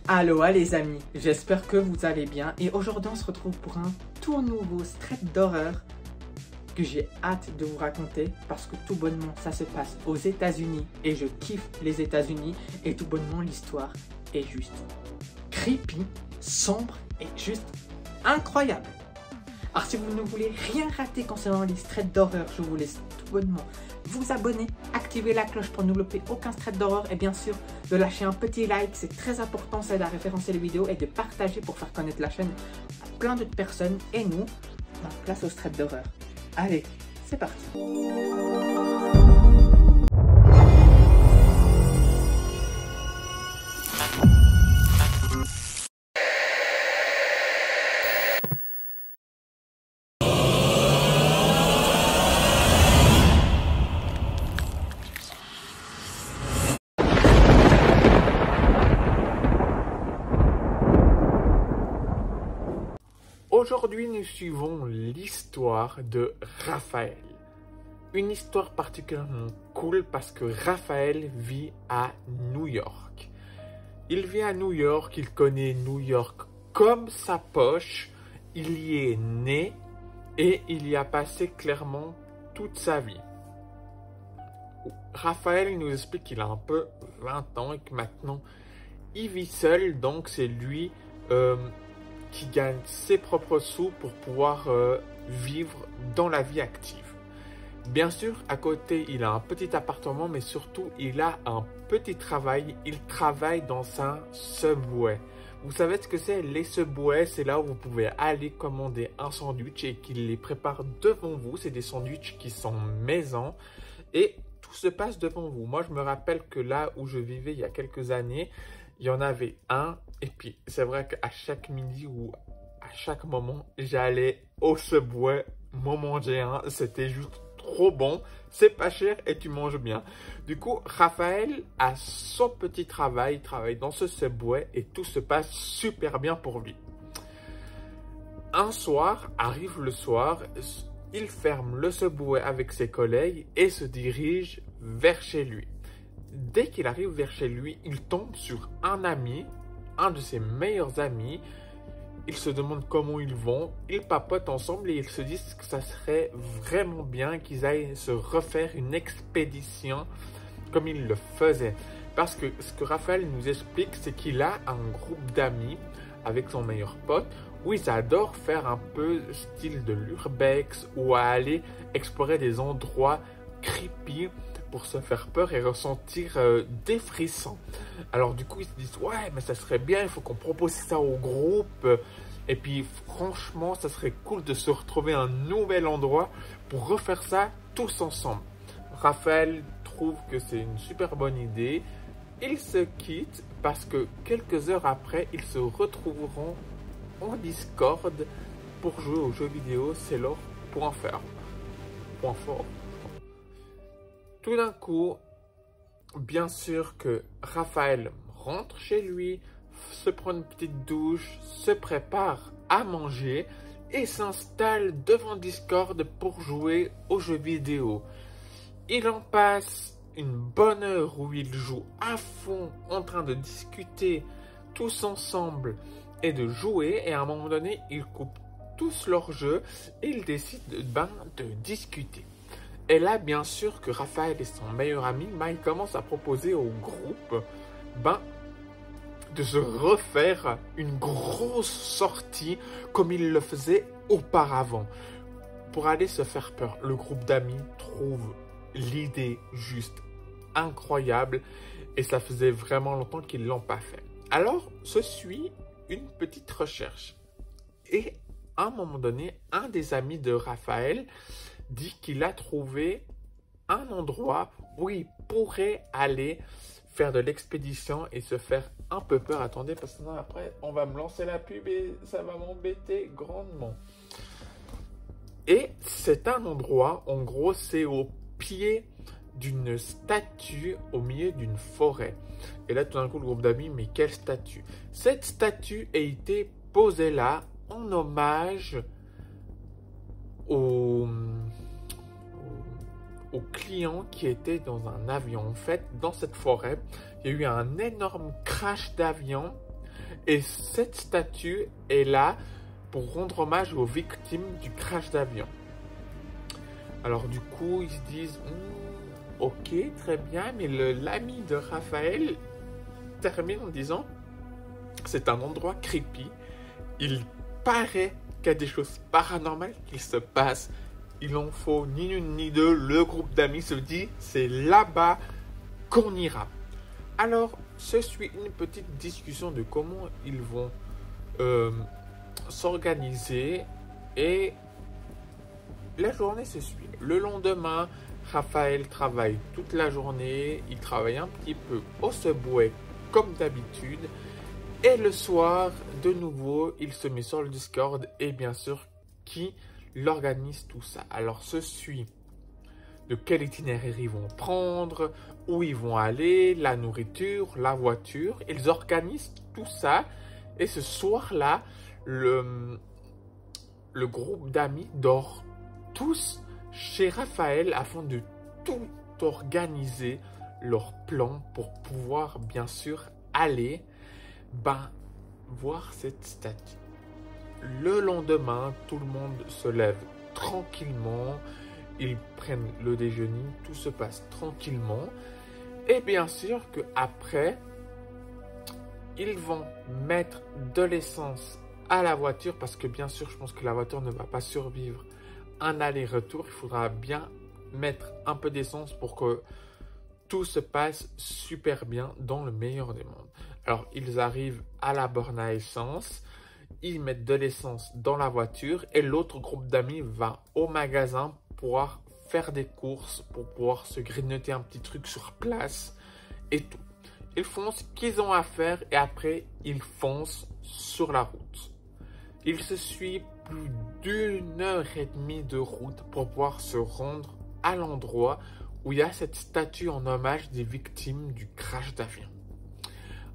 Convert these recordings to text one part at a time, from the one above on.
Aloha les amis, j'espère que vous allez bien et aujourd'hui on se retrouve pour un tout nouveau strip d'horreur que j'ai hâte de vous raconter parce que tout bonnement ça se passe aux États-Unis et je kiffe les États-Unis et tout bonnement l'histoire est juste creepy, sombre et juste incroyable. Alors si vous ne voulez rien rater concernant les strips d'horreur, je vous laisse tout bonnement vous abonner, activer la cloche pour ne louper aucun strip d'horreur et bien sûr de lâcher un petit like, c'est très important, ça aide à référencer les vidéos et de partager pour faire connaître la chaîne à plein d'autres personnes et nous, place au strip d'horreur. Allez, c'est parti. Aujourd'hui, nous suivons l'histoire de Raphaël. Une histoire particulièrement cool parce que Raphaël vit à New York. Il vit à New York, il connaît New York comme sa poche. Il y est né et il y a passé clairement toute sa vie. Raphaël nous explique qu'il a un peu 20 ans et que maintenant il vit seul, donc c'est lui qui gagne ses propres sous pour pouvoir vivre dans la vie active. Bien sûr, à côté, il a un petit appartement, mais surtout, il a un petit travail. Il travaille dans un Subway. Vous savez ce que c'est? Les Subway, c'est là où vous pouvez aller commander un sandwich et qu'il les prépare devant vous. C'est des sandwichs qui sont maison et tout se passe devant vous. Moi, je me rappelle que là où je vivais il y a quelques années, il y en avait un, et puis c'est vrai qu'à chaque midi ou à chaque moment, j'allais au Subway m'en manger un. C'était juste trop bon, c'est pas cher et tu manges bien. Du coup, Raphaël a son petit travail, il travaille dans ce Subway et tout se passe super bien pour lui. Un soir, arrive le soir, il ferme le Subway avec ses collègues et se dirige vers chez lui. Dès qu'il arrive vers chez lui, il tombe sur un ami, un de ses meilleurs amis. Ils se demandent comment ils vont, ils papotent ensemble et ils se disent que ça serait vraiment bien qu'ils aillent se refaire une expédition comme ils le faisaient. Parce que ce que Raphaël nous explique, c'est qu'il a un groupe d'amis avec son meilleur pote où ils adorent faire un peu style de l'urbex ou à aller explorer des endroits creepy pour se faire peur et ressentir des frissons. Alors du coup, ils se disent, ouais, mais ça serait bien, il faut qu'on propose ça au groupe. Et puis franchement, ça serait cool de se retrouver à un nouvel endroit pour refaire ça tous ensemble. Raphaël trouve que c'est une super bonne idée. Ils se quittent parce que quelques heures après, ils se retrouveront en Discord pour jouer aux jeux vidéo. C'est leur point fort. Point fort. Tout d'un coup, bien sûr que Raphaël rentre chez lui, se prend une petite douche, se prépare à manger et s'installe devant Discord pour jouer aux jeux vidéo. Il en passe une bonne heure où il joue à fond en train de discuter tous ensemble et de jouer, et à un moment donné, ils coupent tous leur jeu et ils décident de discuter. Et là, bien sûr que Raphaël et son meilleur ami, ils commencent à proposer au groupe de se refaire une grosse sortie comme ils le faisaient auparavant. Pour aller se faire peur, le groupe d'amis trouve l'idée juste incroyable et ça faisait vraiment longtemps qu'ils ne l'ont pas fait. Alors, se suit une petite recherche. Et à un moment donné, un des amis de Raphaël dit qu'il a trouvé un endroit où il pourrait aller faire de l'expédition et se faire un peu peur. Attendez, parce que après, on va me lancer la pub et ça va m'embêter grandement. Et c'est un endroit, en gros, c'est au pied d'une statue au milieu d'une forêt. Et là, tout d'un coup, le groupe d'amis, mais quelle statue? Cette statue a été posée là en hommage au client qui était dans un avion. En fait, dans cette forêt, il y a eu un énorme crash d'avion Et cette statue est là pour rendre hommage aux victimes du crash d'avion. Alors du coup, ils se disent, ok, très bien, mais l'ami de Raphaël termine en disant, c'est un endroit creepy. Il paraît qu'il y a des choses paranormales qui se passent. Il en faut ni une ni deux. Le groupe d'amis se dit, c'est là-bas qu'on ira. Alors, se suit une petite discussion de comment ils vont s'organiser et la journée se suit. Le lendemain, Raphaël travaille toute la journée, il travaille un petit peu au Subway comme d'habitude et le soir, de nouveau, il se met sur le Discord et bien sûr, qui l'organise tout ça. Alors, se suit de quel itinéraire ils vont prendre, où ils vont aller, la nourriture, la voiture. Ils organisent tout ça. Et ce soir-là, le groupe d'amis dort tous chez Raphaël afin de tout organiser leur plan pour pouvoir bien sûr aller voir cette statue. Le lendemain, tout le monde se lève tranquillement. Ils prennent le déjeuner, tout se passe tranquillement. Et bien sûr qu'après, ils vont mettre de l'essence à la voiture parce que bien sûr, je pense que la voiture ne va pas survivre un aller-retour. Il faudra bien mettre un peu d'essence pour que tout se passe super bien dans le meilleur des mondes. Alors, ils arrivent à la borne à essence. Ils mettent de l'essence dans la voiture et l'autre groupe d'amis va au magasin pour pouvoir faire des courses, pour pouvoir se grignoter un petit truc sur place et tout. Ils font ce qu'ils ont à faire et après, ils foncent sur la route. Il se suit plus d'1h30 de route pour pouvoir se rendre à l'endroit où il y a cette statue en hommage des victimes du crash d'avion.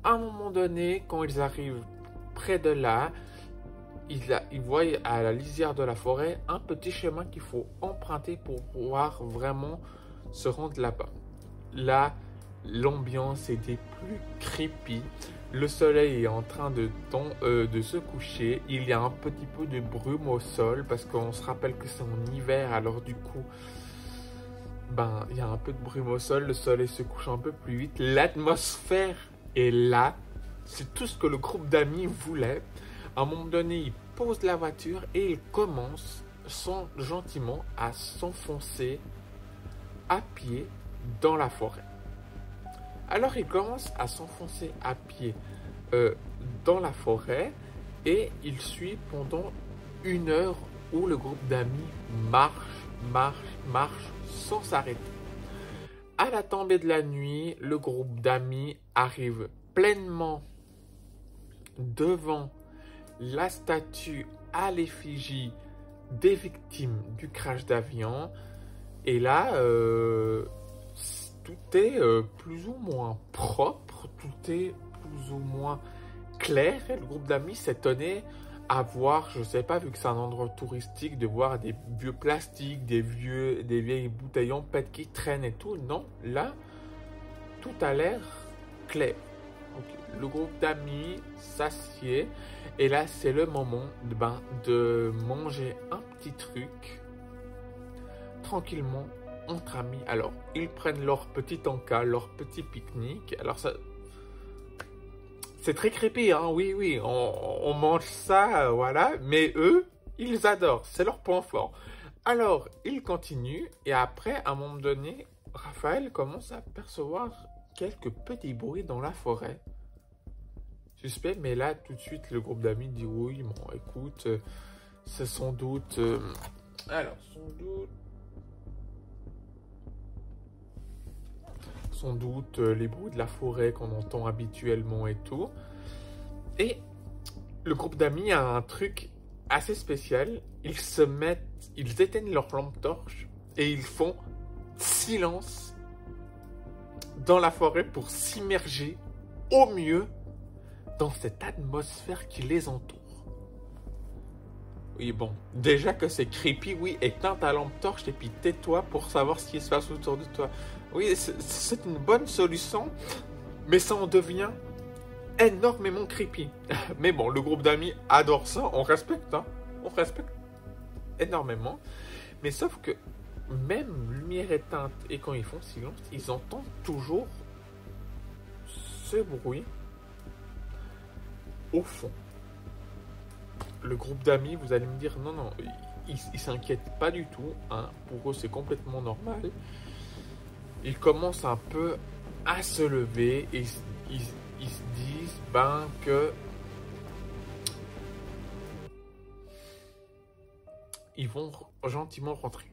À un moment donné, quand ils arrivent près de là, ils voient à la lisière de la forêt un petit chemin qu'il faut emprunter pour pouvoir vraiment se rendre là-bas. Là, l'ambiance est des plus creepy. Le soleil est en train de se coucher. Il y a un petit peu de brume au sol parce qu'on se rappelle que c'est en hiver. Alors du coup, il y a un peu de brume au sol. Le soleil se couche un peu plus vite. L'atmosphère est là. C'est tout ce que le groupe d'amis voulait. À un moment donné, ils posent la voiture et ils commencent gentiment à s'enfoncer à pied dans la forêt. Alors, ils commencent à s'enfoncer à pied dans la forêt et ils suivent pendant 1 heure où le groupe d'amis marche sans s'arrêter. À la tombée de la nuit, le groupe d'amis arrive pleinement devant la statue à l'effigie des victimes du crash d'avion. Et là, tout est plus ou moins propre, tout est plus ou moins clair. Et le groupe d'amis s'étonnait à voir, je ne sais pas, vu que c'est un endroit touristique, de voir des vieux plastiques, des vieilles bouteilles en pète qui traînent et tout. Non, là, tout a l'air clair. Okay. Le groupe d'amis s'assied et là, c'est le moment de manger un petit truc tranquillement entre amis. Alors, ils prennent leur petit encas, leur petit pique-nique. Alors, ça, c'est très creepy, hein. Oui, on mange ça, voilà. Mais eux, ils adorent. C'est leur point fort. Alors, ils continuent et après, à un moment donné, Raphaël commence à percevoir quelques petits bruits dans la forêt. Suspect, mais là, tout de suite, le groupe d'amis dit oui, bon, écoute, c'est sans doute... sans doute les bruits de la forêt qu'on entend habituellement et tout. Et le groupe d'amis a un truc assez spécial. Ils éteignent leur lampe torche et ils font silence dans la forêt pour s'immerger au mieux dans cette atmosphère qui les entoure. Oui, bon, déjà que c'est creepy, oui, éteins ta lampe torche et puis tais-toi pour savoir ce qui se passe autour de toi. Oui, c'est une bonne solution, mais ça en devient énormément creepy. Mais bon, le groupe d'amis adore ça, on respecte, hein. On respecte énormément. Mais sauf que même lumière éteinte et quand ils font silence, ils entendent toujours ce bruit au fond. Le groupe d'amis, vous allez me dire, non, non, ils s'inquiètent pas du tout, hein. Pour eux, c'est complètement normal. Ils commencent un peu à se lever et ils se disent, que ils vont gentiment rentrer.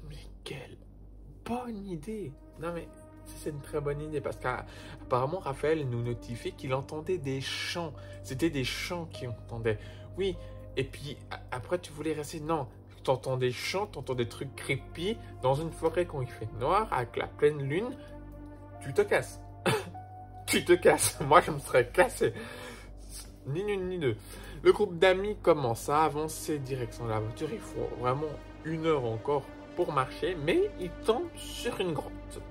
Mais quelle bonne idée! Non mais, c'est une très bonne idée parce qu'apparemment Raphaël nous notifie qu'il entendait des chants. C'était des chants qu'il entendait. Oui, et puis après tu voulais rester. Non, tu entends des chants, tu entends des trucs creepy dans une forêt quand il fait noir, avec la pleine lune. Tu te casses. Tu te casses. Moi je me serais cassé. Ni une ni deux. Le groupe d'amis commence à avancer direction la voiture. Il faut vraiment 1 heure encore pour marcher, mais ils tombent sur une grotte.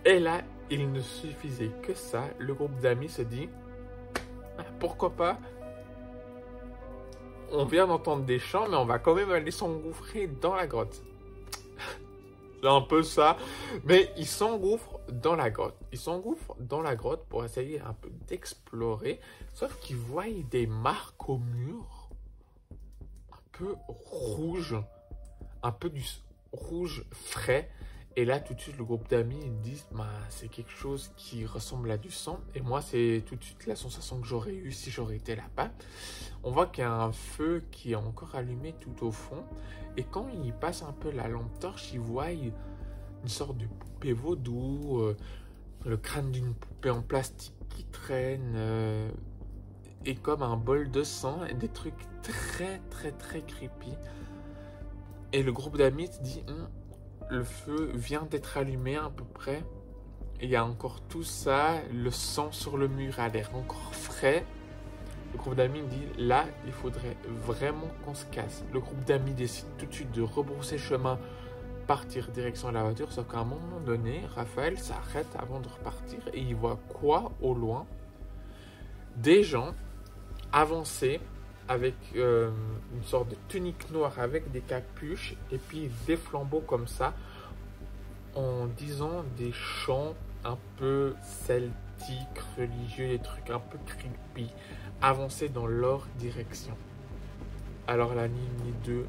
Et là, il ne suffisait que ça. Le groupe d'amis se dit, pourquoi pas, on vient d'entendre des chants, mais on va quand même aller s'engouffrer dans la grotte. C'est un peu ça, mais ils s'engouffrent dans la grotte. Ils s'engouffrent dans la grotte pour essayer un peu d'explorer, sauf qu'ils voient des marques au mur, un peu rouge, un peu du rouge frais. Et là, tout de suite, le groupe d'amis, ils disent, c'est quelque chose qui ressemble à du sang. Et moi, c'est tout de suite la sensation que j'aurais eue si j'aurais été là-bas. On voit qu'il y a un feu qui est encore allumé tout au fond. Et quand ils passent un peu la lampe torche, ils voient une sorte de poupée vaudou, le crâne d'une poupée en plastique qui traîne, et comme un bol de sang, et des trucs très, très, très creepy. Et le groupe d'amis se dit, le feu vient d'être allumé à peu près. Et il y a encore tout ça. Le sang sur le mur a l'air encore frais. Le groupe d'amis dit, là, il faudrait vraiment qu'on se casse. Le groupe d'amis décide tout de suite de rebrousser chemin, partir direction la voiture. Sauf qu'à un moment donné, Raphaël s'arrête avant de repartir. Et il voit quoi au loin? Des gens avancer avec une sorte de tunique noire avec des capuches et puis des flambeaux comme ça, en disant des chants un peu celtiques, religieux, des trucs un peu creepy, avancer dans leur direction. Alors la ligne 2,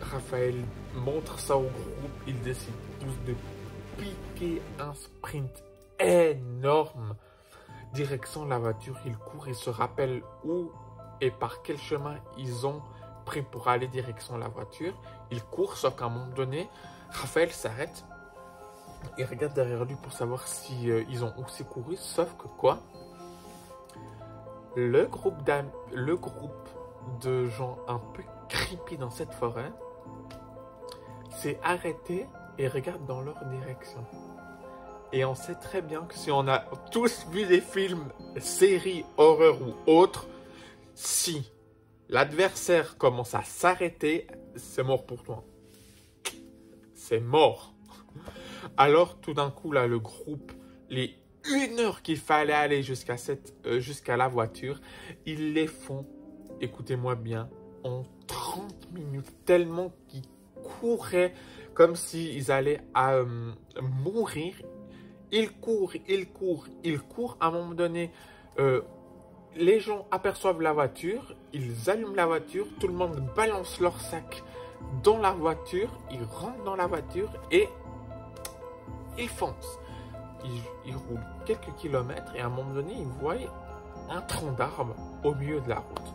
Raphaël montre ça au groupe, ils décident tous de piquer un sprint énorme direction la voiture. Ils courent et se rappellent où et par quel chemin ils ont pris pour aller direction la voiture. Ils courent, sauf qu'à un moment donné, Raphaël s'arrête et regarde derrière lui pour savoir si ils ont aussi couru, sauf que quoi? Le groupe de gens un peu creepy dans cette forêt s'est arrêté et regarde dans leur direction. Et on sait très bien que si on a tous vu des films, séries, horreur ou autres, si l'adversaire commence à s'arrêter, c'est mort pour toi. C'est mort. Alors tout d'un coup, là, le groupe, les 1 heure qu'il fallait aller jusqu'à la voiture, ils les font, écoutez-moi bien, en 30 minutes, tellement qu'ils couraient comme s'ils allaient mourir. Ils courent. À un moment donné, les gens aperçoivent la voiture, ils allument la voiture, tout le monde balance leur sac dans la voiture, ils rentrent dans la voiture et ils foncent. Ils roulent quelques kilomètres et à un moment donné, ils voient un tronc d'arbre au milieu de la route.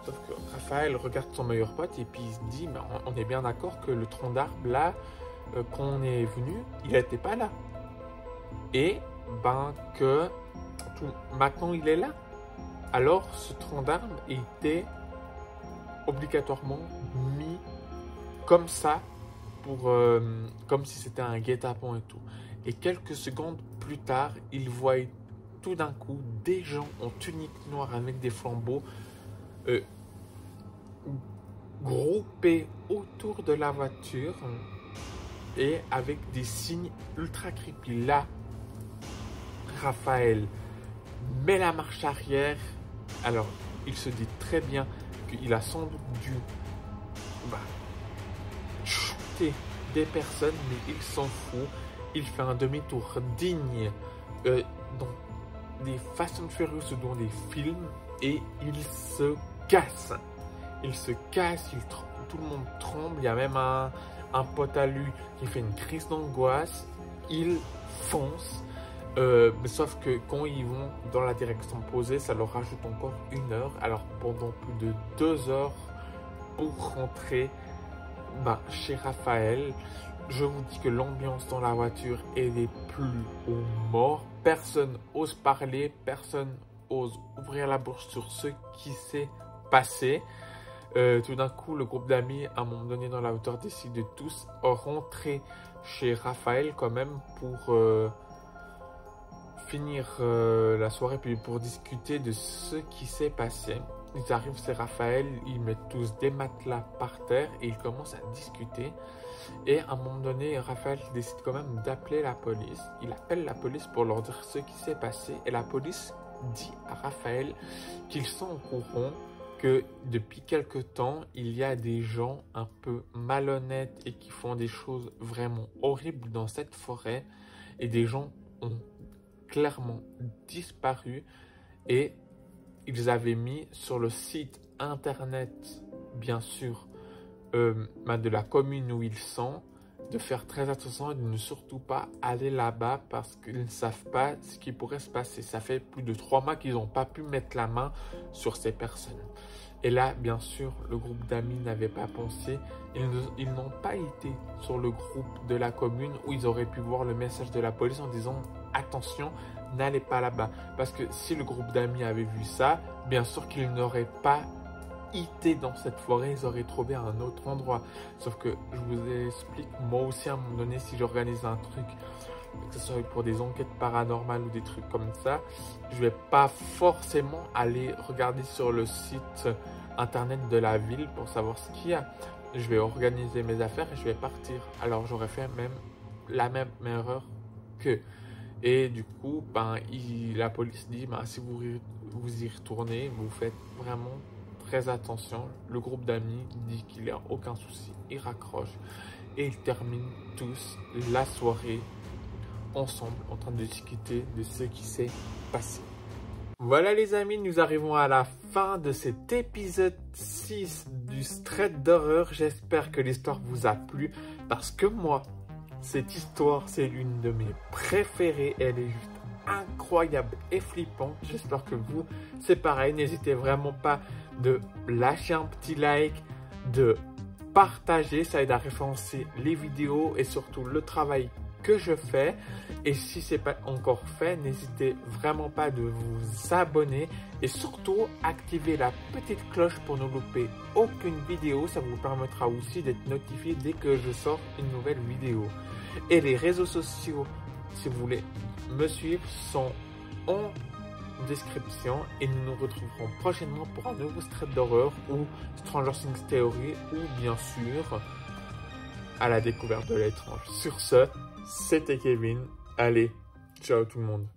Sauf que Raphaël regarde son meilleur pote et puis il se dit, on est bien d'accord que le tronc d'arbre là, quand on est venu, il n'était pas là. Et maintenant il est là. Alors ce tronc d'arbre était obligatoirement mis comme ça, comme si c'était un guet-apens et tout. Et quelques secondes plus tard, il voit tout d'un coup des gens en tunique noire avec des flambeaux groupés autour de la voiture et avec des signes ultra creepy. Là, Raphaël met la marche arrière. Alors, il se dit très bien qu'il a sans doute dû shooter des personnes, mais il s'en fout. Il fait un demi-tour digne dans des Fast and Furious, dans des films, et il se casse. Il se casse, tout le monde tremble. Il y a même un pote à lui qui fait une crise d'angoisse. Il fonce. Mais sauf que quand ils vont dans la direction opposée, ça leur rajoute encore 1 heure. Alors pendant plus de 2 heures pour rentrer chez Raphaël, je vous dis que l'ambiance dans la voiture est des plus aux morts. Personne ose parler, personne ose ouvrir la bouche sur ce qui s'est passé. Tout d'un coup, le groupe d'amis, à un moment donné dans la voiture, décide de tous rentrer chez Raphaël quand même pour finir la soirée, puis pour discuter de ce qui s'est passé. Ils arrivent chez Raphaël, ils mettent tous des matelas par terre et ils commencent à discuter. Et à un moment donné, Raphaël décide quand même d'appeler la police. Il appelle la police pour leur dire ce qui s'est passé. Et la police dit à Raphaël qu'ils sont au courant que depuis quelque temps, il y a des gens un peu malhonnêtes et qui font des choses vraiment horribles dans cette forêt. Et des gens ont clairement disparu. Et ils avaient mis sur le site internet, bien sûr, de la commune où ils sont, de faire très attention et de ne surtout pas aller là-bas parce qu'ils ne savent pas ce qui pourrait se passer. Ça fait plus de 3 mois qu'ils n'ont pas pu mettre la main sur ces personnes. Et là, bien sûr, le groupe d'amis n'avait pas pensé. Ils n'ont pas été sur le groupe de la commune où ils auraient pu voir le message de la police en disant « Attention, n'allez pas là-bas ». Parce que si le groupe d'amis avait vu ça, bien sûr qu'ils n'auraient pas été dans cette forêt, ils auraient trouvé un autre endroit. Sauf que je vous explique, moi aussi à un moment donné, si j'organise un truc, que ce soit pour des enquêtes paranormales ou des trucs comme ça, je vais pas forcément aller regarder sur le site internet de la ville pour savoir ce qu'il y a. Je vais organiser mes affaires et je vais partir. Alors j'aurais fait même la même erreur qu'eux. Et du coup, la police dit, si vous y retournez, vous faites vraiment très attention. Le groupe d'amis dit qu'il n'y a aucun souci. Ils raccrochent et ils terminent tous la soirée ensemble en train de discuter de ce qui s'est passé. Voilà les amis, nous arrivons à la fin de cet épisode 6 du Strait d'horreur. J'espère que l'histoire vous a plu parce que moi, cette histoire, c'est l'une de mes préférées. Elle est juste incroyable et flippante. J'espère que vous, c'est pareil. N'hésitez vraiment pas de lâcher un petit like, de partager. Ça aide à référencer les vidéos et surtout le travail que je fais. Et si ce n'est pas encore fait, n'hésitez vraiment pas de vous abonner et surtout activer la petite cloche pour ne louper aucune vidéo. Ça vous permettra aussi d'être notifié dès que je sors une nouvelle vidéo. Et les réseaux sociaux, si vous voulez me suivre, sont en description et nous nous retrouverons prochainement pour un nouveau Strait d'horreur ou Stranger Things Theory ou bien sûr à la découverte de l'étrange. Sur ce, c'était Kevin. Allez, ciao tout le monde.